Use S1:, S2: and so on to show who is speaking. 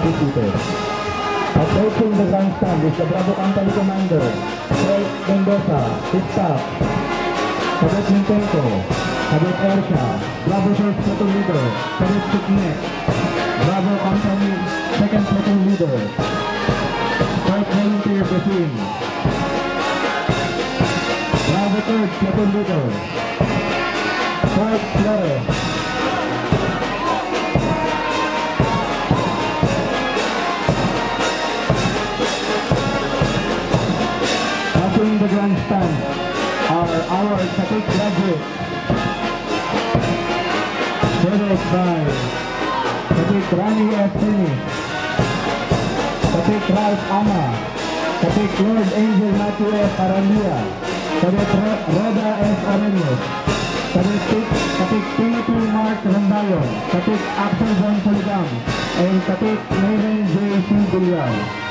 S1: defeated. Approaching the grandstand is the Bravo Company Commander, Fred Mendoza, his staff, Cadet Nintenko, Cadet Ersha, Bravo First Platoon Leader, Cadet Chiknek, Bravo Company Second Platoon Leader, Third Volunteer Basin, Bravo Third Platoon Leader, Third Flores, passing the grandstand are our Cadet graduates, headed by Cadet Rani F. Finis, Cadet Ralph Ama, Cadet Lord Angel Matthew F. Arandia, Cadet Roda S. Arenos, Cadet Timothy Mark Rambayon, Cadet Axel John Saligam, and Cadet Mayren J. C. Villar.